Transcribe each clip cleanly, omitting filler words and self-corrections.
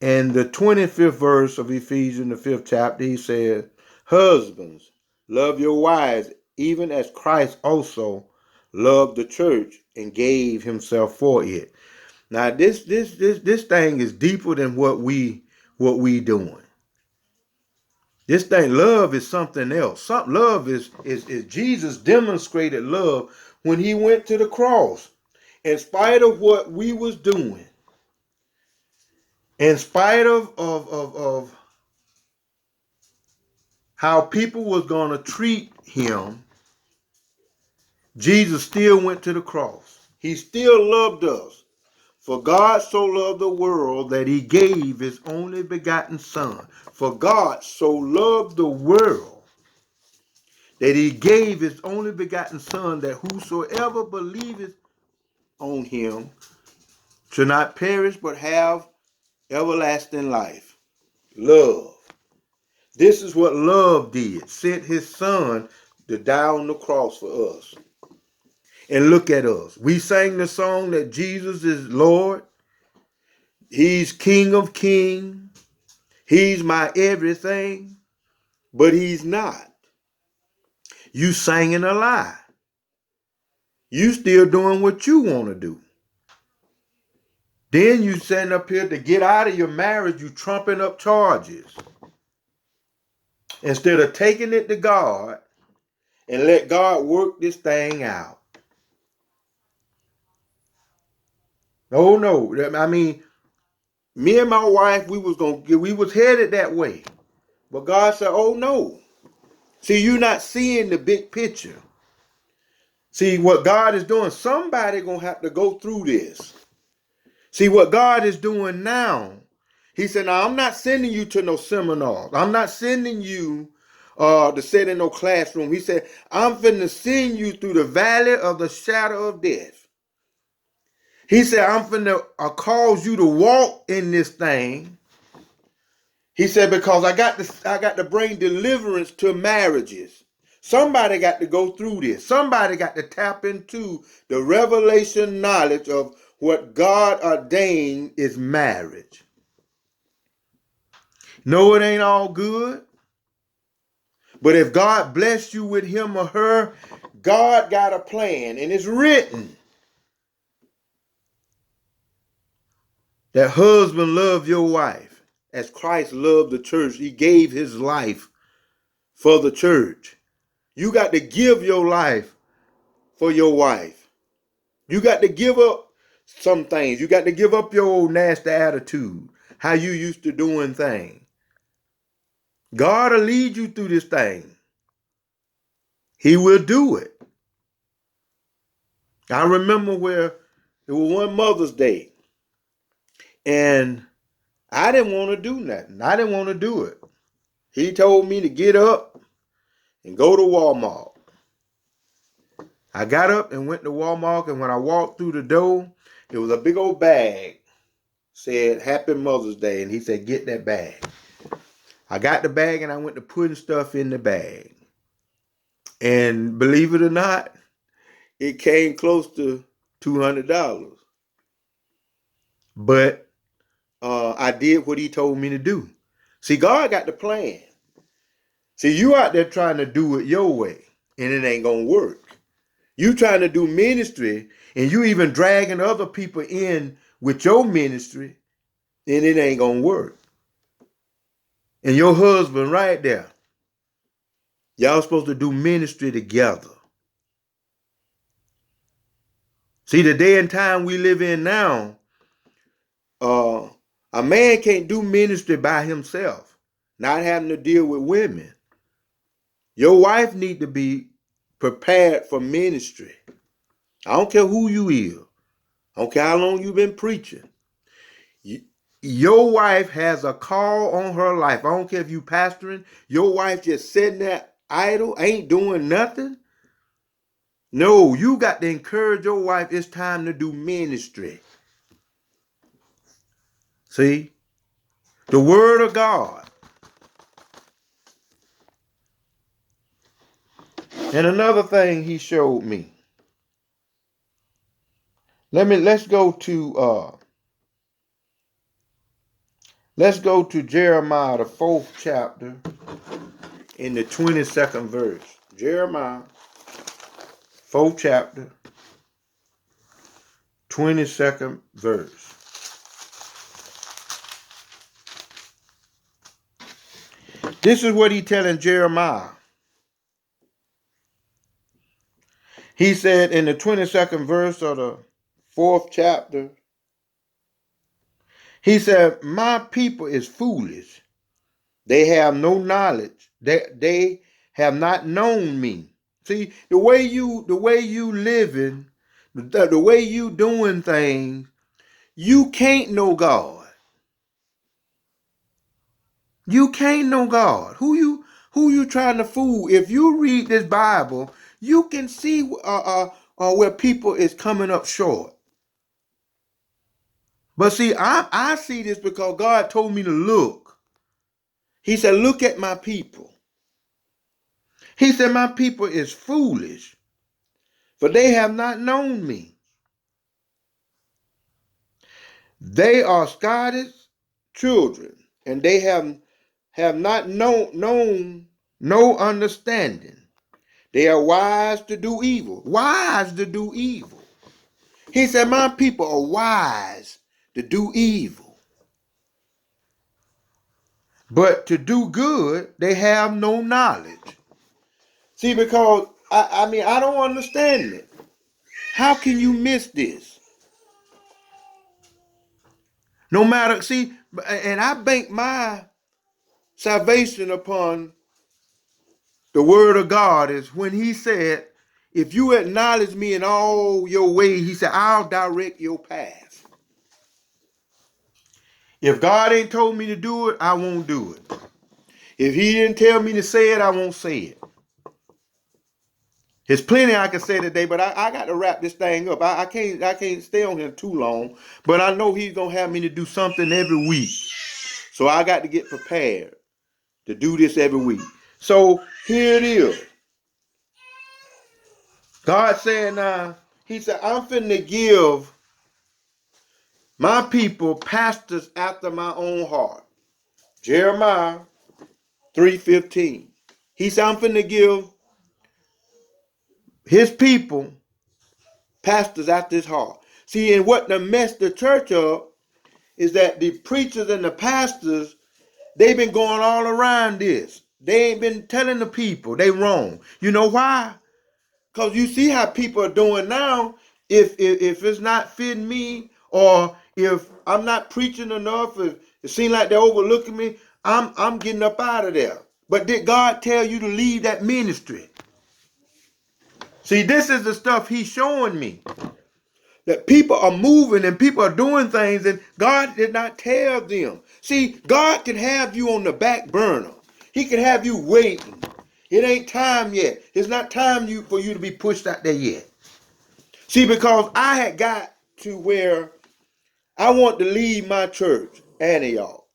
And the 25th verse of Ephesians, the 5th chapter, he says, husbands, love your wives, even as Christ also loved the church and gave himself for it. Now, this thing is deeper than what we doing. This thing, love is something else. Love is Jesus demonstrated love when he went to the cross. In spite of what we was doing, in spite of how people was going to treat him, Jesus still went to the cross. He still loved us. For God so loved the world that he gave his only begotten son. For God so loved the world that he gave his only begotten son, that whosoever believeth on him should not perish but have everlasting life. Love. This is what love did. Sent his son to die on the cross for us. And look at us. We sang the song that Jesus is Lord. He's King of Kings. He's my everything. But he's not. You singing a lie. You still doing what you want to do. Then you sitting up here to get out of your marriage, you trumping up charges. Instead of taking it to God and let God work this thing out. Oh no. I mean, me and my wife, we was headed that way. But God said, oh no. See, you're not seeing the big picture. See, what God is doing, somebody gonna have to go through this. See, what God is doing now, he said, now I'm not sending you to no seminars. I'm not sending you to sit in no classroom. He said, I'm finna send you through the valley of the shadow of death. He said, I'm finna cause you to walk in this thing. He said, because I got to bring deliverance to marriages. Somebody got to go through this. Somebody got to tap into the revelation knowledge of what God ordained is marriage. No, it ain't all good. But if God blessed you with him or her, God got a plan, and it's written that husband love your wife as Christ loved the church. He gave his life for the church. You got to give your life for your wife. You got to give up some things. You got to give up your old nasty attitude, how you used to doing things. God will lead you through this thing. He will do it. I remember where it was one Mother's Day, and I didn't want to do nothing. I didn't want to do it. He told me to get up and go to Walmart. I got up and went to Walmart, and when I walked through the door, it was a big old bag. Said, Happy Mother's Day, and he said, get that bag. I got the bag, and I went to putting stuff in the bag. And believe it or not, it came close to $200. But I did what he told me to do. See, God got the plan. See, you out there trying to do it your way, and it ain't gonna work. You trying to do ministry, and you even dragging other people in with your ministry, and it ain't gonna work. And your husband right there, y'all supposed to do ministry together. See, the day and time we live in now, a man can't do ministry by himself, not having to deal with women. Your wife need to be prepared for ministry. I don't care who you is. I don't care how long you've been preaching. Your wife has a call on her life. I don't care if you pastoring. Your wife just sitting there idle, ain't doing nothing. No, you got to encourage your wife. It's time to do ministry. See? The word of God. And another thing he showed me. Let's go to Let's go to Jeremiah, the 4th chapter, in the 22nd verse. Jeremiah, 4th chapter, 22nd verse. This is what he's telling Jeremiah. He said in the 22nd verse of the 4th chapter, he said, my people is foolish. They have no knowledge. They have not known me. See, the way you living, the way you doing things, you can't know God. You can't know God. Who you trying to fool? If you read this Bible, you can see where people is coming up short. But see, I see this because God told me to look. He said, look at my people. He said, my people is foolish, for they have not known me. They are Scottish children, and they have not known no understanding. They are wise to do evil. Wise to do evil. He said, my people are wise to do evil. But to do good, they have no knowledge. See, because, I don't understand it. How can you miss this? No matter, see, and I bank my salvation upon the word of God is when he said, if you acknowledge me in all your ways, he said, I'll direct your path. If God ain't told me to do it, I won't do it. If he didn't tell me to say it, I won't say it. There's plenty I can say today, but I got to wrap this thing up. I can't stay on here too long, but I know he's going to have me to do something every week. So I got to get prepared to do this every week. So here it is. God saying now, he said, I'm finna give my people pastors after my own heart. Jeremiah 3:15. He said, I'm finna give his people pastors after his heart. See, and what the messed the church up is that the preachers and the pastors, they've been going all around this. They ain't been telling the people they wrong. You know why? Because you see how people are doing now. If it's not fitting me, or if I'm not preaching enough, if it seems like they're overlooking me, I'm getting up out of there. But did God tell you to leave that ministry? See, this is the stuff he's showing me. That people are moving and people are doing things and God did not tell them. See, God can have you on the back burner. He can have you waiting. It ain't time yet. It's not time for you to be pushed out there yet. See, because I had got to where I want to leave my church, Antioch.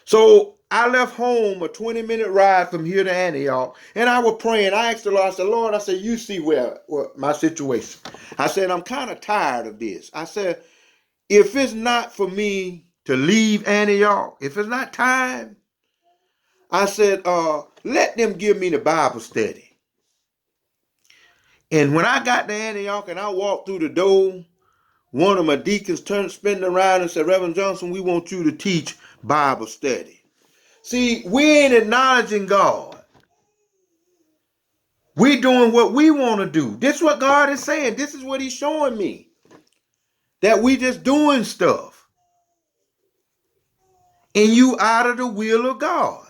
So I left home a 20-minute ride from here to Antioch, and I was praying. I asked the Lord, I said, Lord, I said, you see where my situation. I said, I'm kind of tired of this. I said, if it's not for me to leave Antioch, if it's not time, I said, let them give me the Bible study. And when I got to Antioch and I walked through the door, one of my deacons spin around and said, Reverend Johnson, we want you to teach Bible study. See, we ain't acknowledging God. We doing what we want to do. This is what God is saying. This is what he's showing me. That we just doing stuff. And you out of the will of God.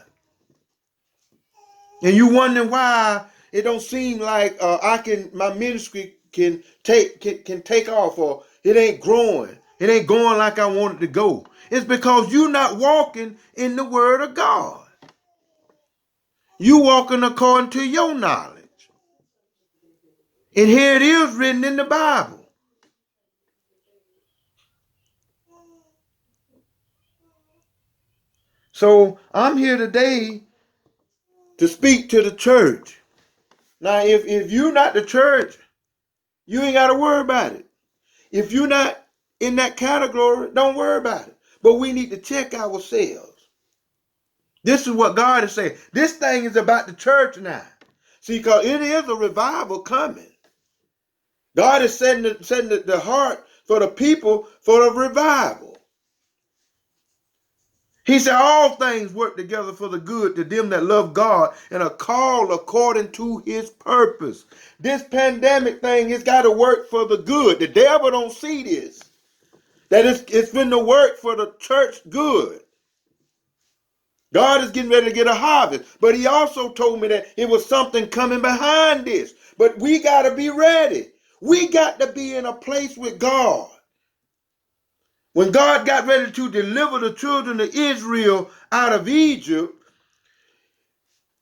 And you wondering why it don't seem like my ministry can take off, or it ain't growing. It ain't going like I want it to go. It's because you're not walking in the word of God. You walking according to your knowledge. And here it is written in the Bible. So I'm here today to speak to the church. Now, if you're not the church, you ain't got to worry about it. If you're not in that category, don't worry about it. But we need to check ourselves. This is what God is saying. This thing is about the church now. See, because it is a revival coming. God is setting the heart for the people for the revival. He said all things work together for the good to them that love God and are called according to his purpose. This pandemic thing has got to work for the good. The devil don't see this. That it's been to work for the church good. God is getting ready to get a harvest. But he also told me that it was something coming behind this. But we got to be ready. We got to be in a place with God. When God got ready to deliver the children of Israel out of Egypt,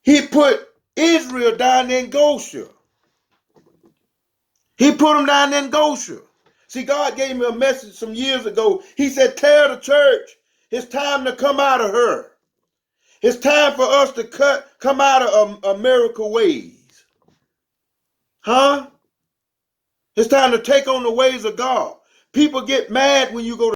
he put Israel down in Goshen. He put them down in Goshen. See, God gave me a message some years ago. He said, tell the church, it's time to come out of her. It's time for us to come out of American ways. Huh? It's time to take on the ways of God. People get mad when you go to